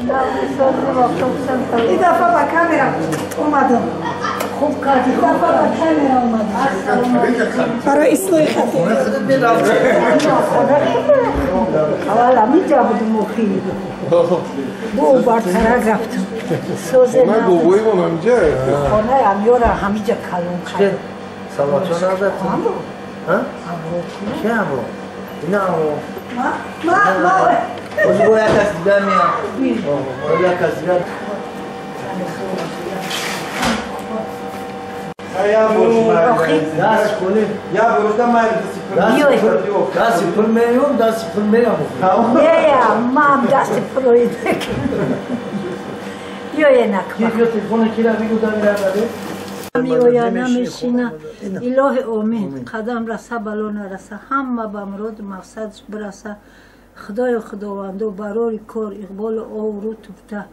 این دفعه با کامرا اومدم خوب کردی این دفعه با کامرا اومدم برای اصلاح خطی اول همینجا بودم مخیلی بو برطرف رفتم سوزه من بابایی من همینجا خانه همیارا همینجا کلون کرد سوالچون ندارد؟ ها؟ چه همو؟ اینا همو؟ ما از با یک از دیگر میام یک از دیگر یا دست کنیم یا بروشتا من دست پول میام دست پول میام نه ما هم دست پروی دکیم یه نکمه کیف یا تلفون کی را بگو داری را بده؟ میویا نمیشینه اله آمین قدم رسه بلا نرسه همه به مراد مقصدش برسه خدای خداوندو برای کار اقبال آورو توفته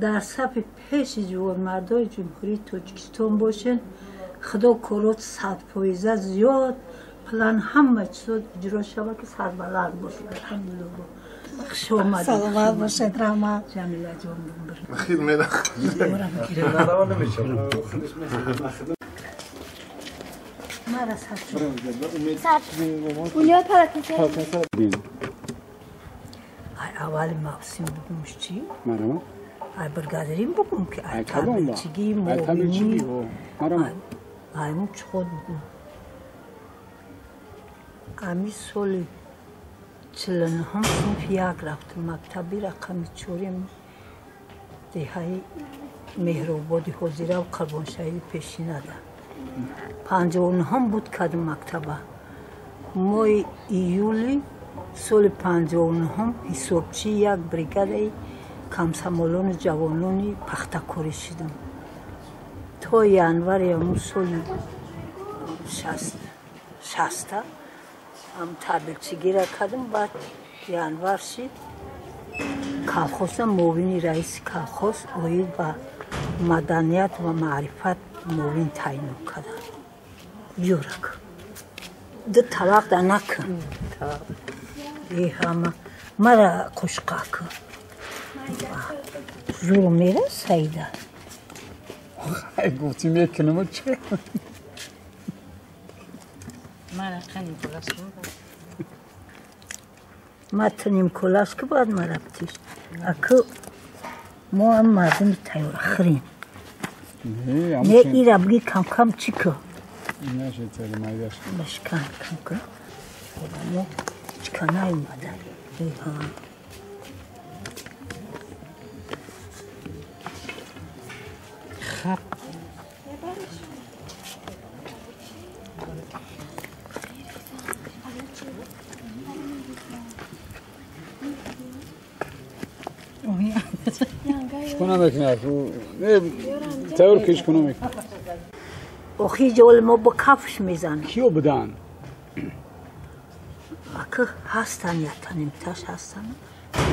در صف پیش جوان مردای جمهوری تاجیکستان باشن خدا کارات 100% زیاد پلان همه چیز اجرا شود که سربلند باشه الحمدلله خوش آمدید سلامت باشید رحمت جمیله جان ببر خیر میرم نروا نمیشم مرا سر بنیاد پراتنسر اول موسم بگمش چی؟ مرا؟ ای برگردیم بگم که ای کدام با؟ تبلچگی تبلچگی مرا؟ ای مو چه خود بگم امی سال 49 صنف یک رفتم مکتبی رقم 4 دهه مهرآباد حاضره و قربانشهری پیشینه ده 59 بود کدم مکتبه ماه ایولی سال 59 حسابچی یک بریگاده کمسمالان جوانانی پختکاری شدم تا ینور همون سال 60 هم تبلچگی را کردم بعد ینور شد کلخوز معاون رئیس کلخوز اوید به مدنیت و معرفت معاون تعیین کردن یورک ده طلاق ده نکن ای همه مرا قشقه کن زور میره سیده گفتیم یک کلمه چه؟ مرا خیلی کلاس ما تنیم کلاس که باید مرا بتیش اکو ما هم مردم تیور خریم نه ای را بگی کم کم چی که نه شد سر مایدش بشکن کم کن ما چکن های مادر ای ها خب شکنه میکنه نه تاور کش کنه میکنه اخی جول ما با کفش میزنه کیو بدن؟ اکه هستن یا تنیم تاش هستن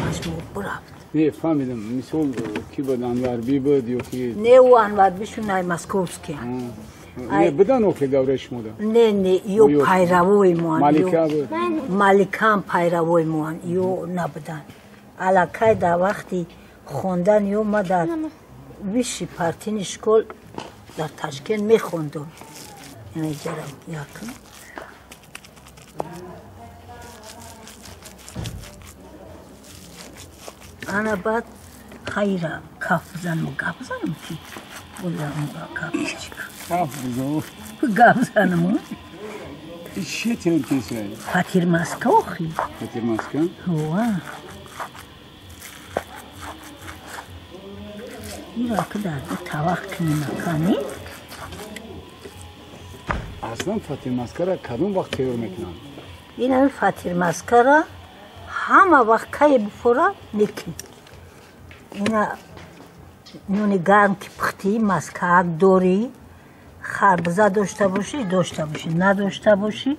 مشمو برفت نه فهمیدم مثال کی بدن انور بی بود یا کی نه او انور بیشون ای مسکوفسکی نه بدن او که دورش موده نه یو پیروی موان مالکه بود مالکه هم پیروی موان یو نبدن علاقه در وقتی خوندن یو ما در ویشی پارتین اشکول در تشکیل میخوندم یعنی جرم یکم انا بعد خیره کف زنم و گف زنم که بودم کف چیکن گف زنم چه تیم کیسه؟ فاتیر مسکه آخی فاتیر مسکه؟ هوا این را که در دو طبق کنی مکانی اصلا فاتیر مسکه را کدوم وقت تیور میکنن؟ این فاتیر مسکه را همه وقت که بفوره نکن این نون گرم که پختی مسکه دوری خربزه داشته باشی نداشته باشی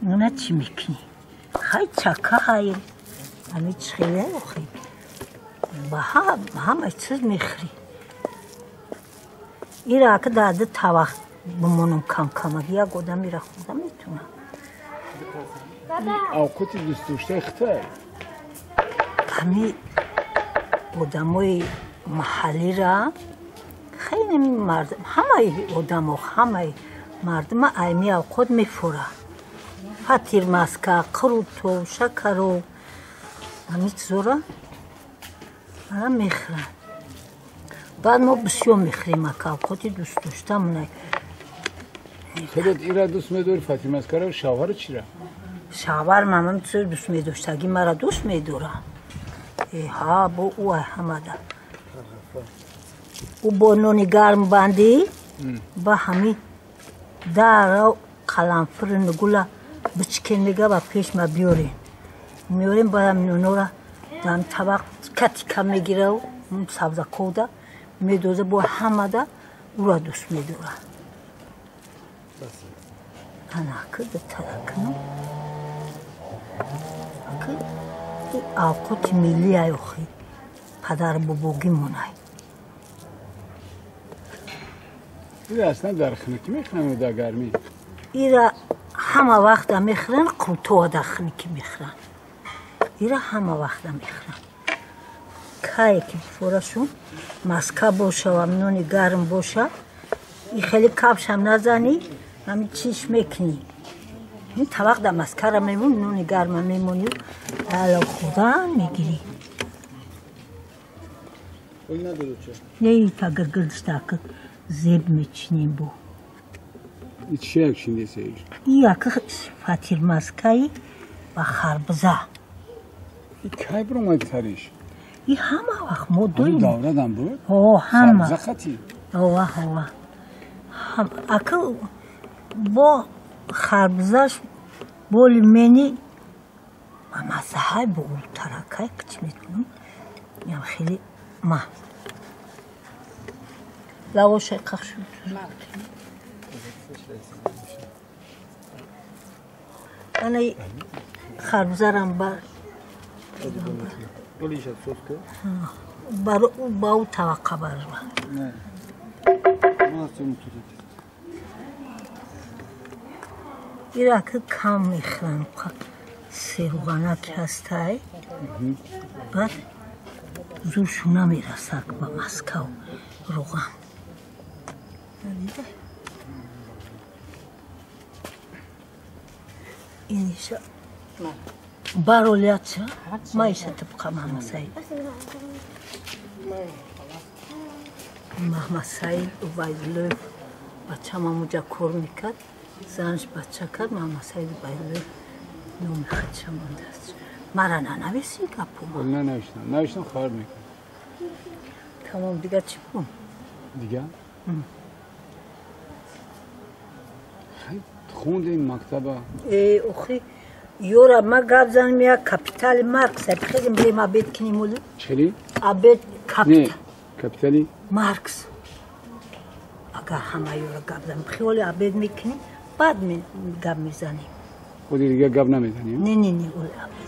اونه چی میکنی خیلی چکه خیلی همه چی خیلی آخی با همه چیز میخری این را که در ده طبق بمونم کم کمگی یک آدم میره خودم میتونم اوقات دوست داشته اختار همی آدمای محلی را خیلی مردم همه آدم همه مردم ایمی خود میفوره فطیر مسکه قروت و شکر و همین چیزا را میخورن بعد ما بسیار میخوریم اوقاتی دوست داشتم خودت ایرا دوست میداری فطیر مسکه رو شاور چی را؟ شاور من چه دوست میداشتگی مرا دوست میدارم ها با او همه او با نون گرم بندی با همین در قلنفر نگولا بچکن میگه با پیش ما بیاریم میاریم باید نونو را در طبق کتیکه میگیره و سبزه کوده میدوزه با همه ده او را دوست میدارم انا کرده ترکنم اوقات ملی ایوخی پدر باباگی مونای ایرا اصلا در خنکی میخورن در گرمی ایرا همه وقت میخورن قوتو در خنکی میخورن ایرا همه وقت میخورن که که فورشون مسکه باشه و نون گرم باشه این خیلی کبش هم نزنی همین چیش میکنی این طبق در مسکه را میمون نون گرم میمونی حالا خدا میگیری نه ای تا گرگردشتا که زیب میچینیم بو این چی اکشین دیسه ایش؟ این اکه فطیر مسکهی و خربزه این که برو مایی تریش؟ این همه وقت ما همین داریم داوره دم بود؟ همه سبزه خطی؟ اکه با خربزش بولی منی مزه های با اون ترکه کچ میتونیم یم خیلی ما لواش قخ شد انا خربزه رم بر با او توقع بر نه ایرا که کم میخورم سیروغانک هستای بعد زورشون نمیرسد با مسکه و روغن اینیشا بارولیات چه؟ ما ایشا تبقى محمد سعید محمد سعید و وایدلوف بچه ما مجا کور میکرد زنش بچه کرد محمد سعید و وایدلوف نوم خدشه مانده است مرا ننویسی گپو نه نوشتم خواهر میکن تمام دیگه چی بون؟ دیگه؟ خوند این مکتبه ای اوخی یورا ما گفت زنم یا کپیتال مارکس خیلی بریم عبید کنیم مولی چلی؟ عبید کپیتال نه کپیتالی؟ مارکس اگر همه یورا گفت زنم خیلی عبید میکنیم بعد گفت میزنیم خودی دیگه گفت نمیزنیم؟ نه اولی عبید